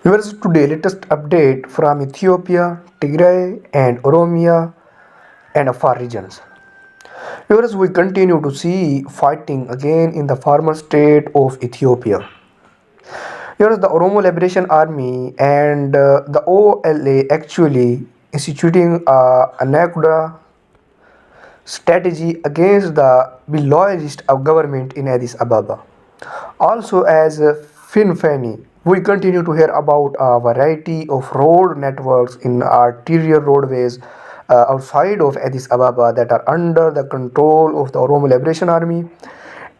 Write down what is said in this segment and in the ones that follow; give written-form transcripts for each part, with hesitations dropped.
Viewers, today latest update from Ethiopia, Tigray and Oromia and Afar regions. Viewers, we continue to see fighting again in the former state of Ethiopia. Viewers, the Oromo Liberation Army and the OLA actually instituting a Nakuda strategy against the loyalist of government in Addis Ababa. Also, as Finfani, we continue to hear about a variety of road networks in arterial roadways outside of Addis Ababa that are under the control of the Oromo Liberation Army.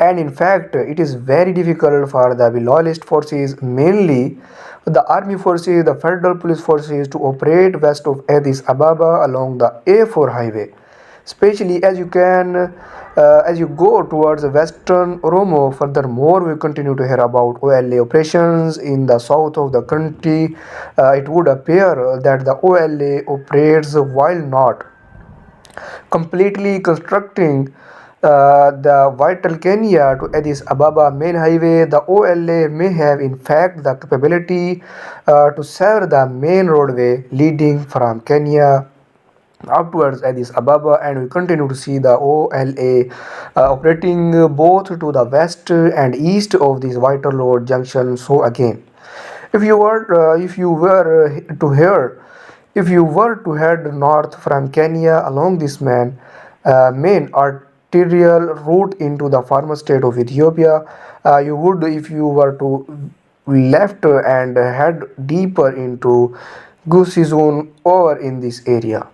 And in fact, it is very difficult for the loyalist forces, mainly the army forces, the federal police forces, to operate west of Addis Ababa along the A4 highway, especially as you go towards the western Oromo. Furthermore, we continue to hear about OLA operations in the south of the country. It would appear that the OLA operates while not completely constructing the vital Kenya to Addis Ababa main highway. The OLA may have in fact the capability to serve the main roadway leading from Kenya upwards Addis Ababa, and we continue to see the OLA operating both to the west and east of this vital road junction. So again, if you were to head north from Kenya along this main arterial route into the former state of Ethiopia, you would, if you were to left and head deeper into Gusi zone over in this area,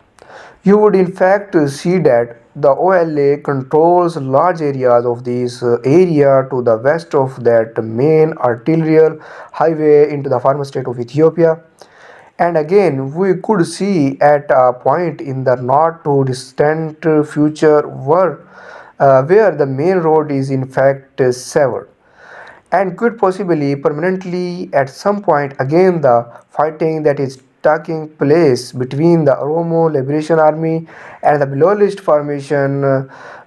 you would in fact see that the OLA controls large areas of this area to the west of that main arterial highway into the former state of Ethiopia. And again, we could see at a point in the not too distant future where the main road is in fact severed and could possibly permanently at some point. Again, the fighting that is taking place between the Oromo Liberation Army and the Bilolist formation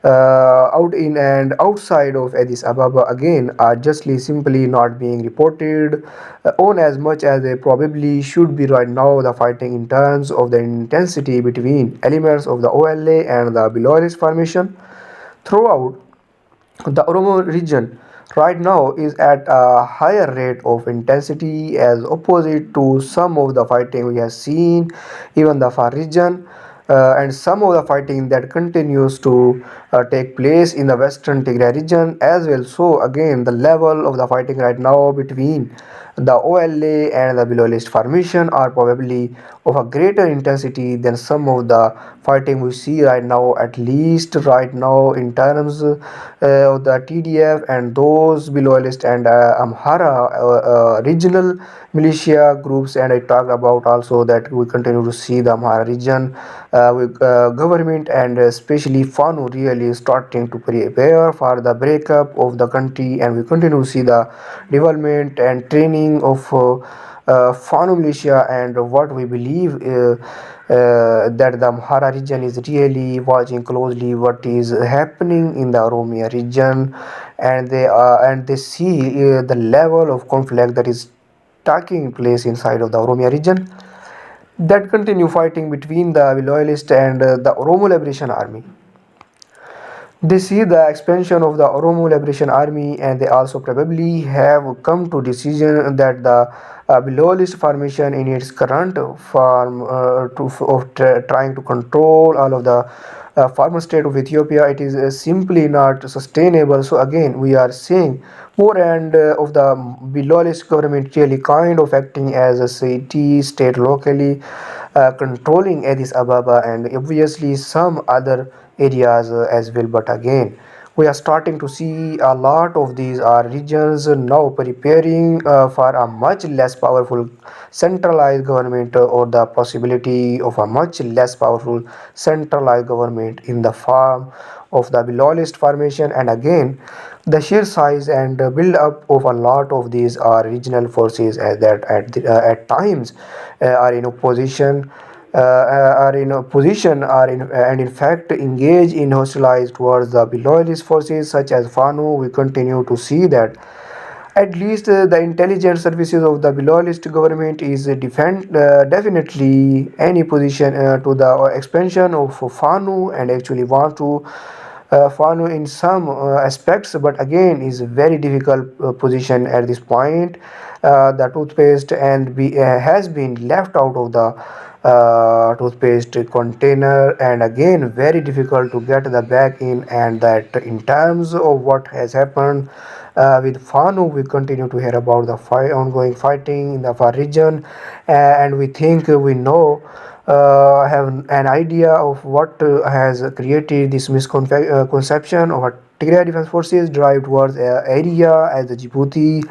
out in and outside of Addis Ababa again are justly simply not being reported on as much as they probably should be right now. The fighting in terms of the intensity between elements of the OLA and the Bilolist formation throughout the Oromo region right now is at a higher rate of intensity as opposite to some of the fighting we have seen even the far region, and some of the fighting that continues to take place in the western Tigray region as well. So again, the level of the fighting right now between the OLA and the below list formation are probably of a greater intensity than some of the fighting we see right now, at least right now in terms of the TDF and those below list and Amhara regional militia groups. And I talked about also that we continue to see the Amhara region with government and especially FANU really starting to prepare for the breakup of the country, and we continue to see the development and training of FANU militia. And what we believe that the Amhara region is really watching closely what is happening in the Oromia region, and they see the level of conflict that is taking place inside of the Oromia region, that continue fighting between the loyalist and the Oromo Liberation Army. They see the expansion of the Oromo Liberation Army, and they also probably have come to decision that the loyalist formation in its current form trying to control all of the former state of Ethiopia, it is simply not sustainable. So again, we are seeing more and of the loyalist government really kind of acting as a city state locally, controlling Addis Ababa and obviously some other areas as well. But again, we are starting to see a lot of these regions now preparing for a much less powerful centralized government, or the possibility of a much less powerful centralized government in the form of the loyalist formation. And again, the sheer size and build up of a lot of these regional forces at times are in opposition and in fact engage in hostilities towards the loyalist forces such as FANU. We continue to see that At least the intelligence services of the Beloalist government is defend definitely any position to the expansion of FANU and actually want to FANU in some aspects, but again is a very difficult position at this point. The toothpaste has been left out of the toothpaste container, and again very difficult to get the bag in, and that in terms of what has happened with Fanu, we continue to hear about the ongoing fighting in the Far region, and we think we know. Have an idea of what has created this misconception of what Tigray Defense Forces drive towards area as the Djibouti,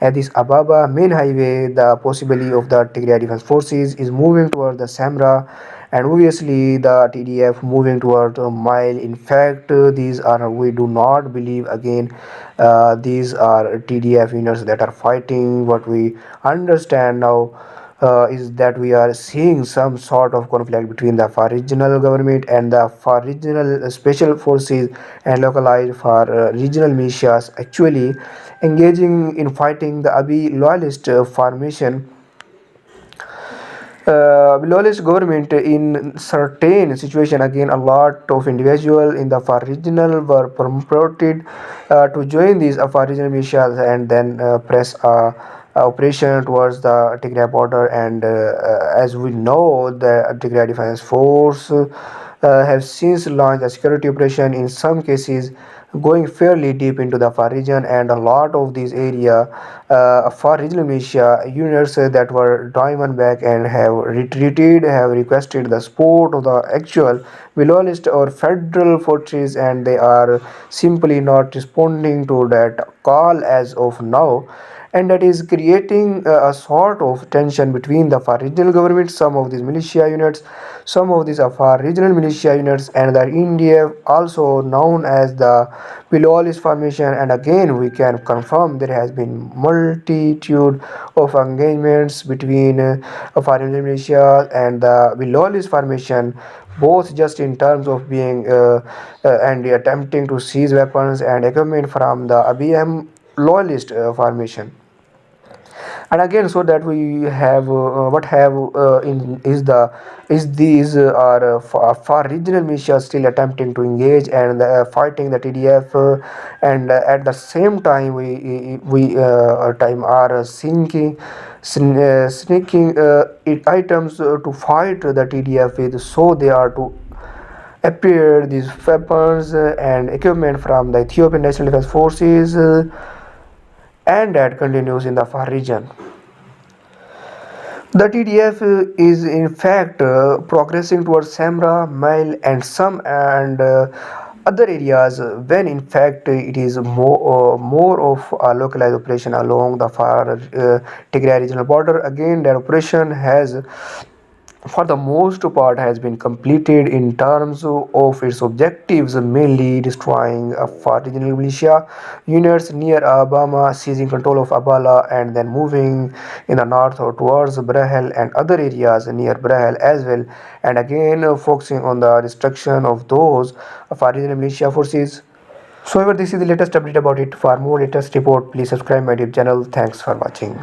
Addis Ababa main highway. The possibility of the Tigray Defense Forces is moving towards the Samra, and obviously the TDF moving towards a mile. In fact, these are, we do not believe again, these are TDF units that are fighting. What we understand now is that we are seeing some sort of conflict between the far regional government and the far regional special forces and localized far regional militias actually engaging in fighting the Abiy loyalist formation. Lawless government in certain situation, again a lot of individuals in the far regional were promoted to join these far regional militias and then press operation towards the Tigray border, and as we know the Tigray Defense Force have since launched a security operation in some cases going fairly deep into the far region, and a lot of these area far regional militia units that were driven back and have retreated have requested the support of the actual Vilolist or federal forces, and they are simply not responding to that call as of now, and that is creating a sort of tension between the far regional government, some of these militia units, some of these far regional militia units, and the India, also known as the Pilolis formation. And again, we can confirm there has been multitude of engagements between far regional militia and the Pilolis formation, both just in terms of being and attempting to seize weapons and equipment from the ABM loyalist formation. And again, so that we have what have in is these are far regional militias still attempting to engage and fighting the TDF, and at the same time we time are sneaking items to fight the TDF with, so they are to appear these weapons and equipment from the Ethiopian National Defense Forces, and that continues in the far region. The TDF is in fact progressing towards Samra, Mile, and some and other areas, when in fact it is more of a localized operation along the far Tigray regional border. Again, that operation has for the most part has been completed in terms of its objectives, mainly destroying far regional militia units near Alabama, seizing control of Abala, and then moving in the north towards Brahel and other areas near Brahel as well, and again focusing on the destruction of those far regional militia forces. So, this is the latest update about it. For more latest report, please subscribe my YouTube channel. Thanks for watching.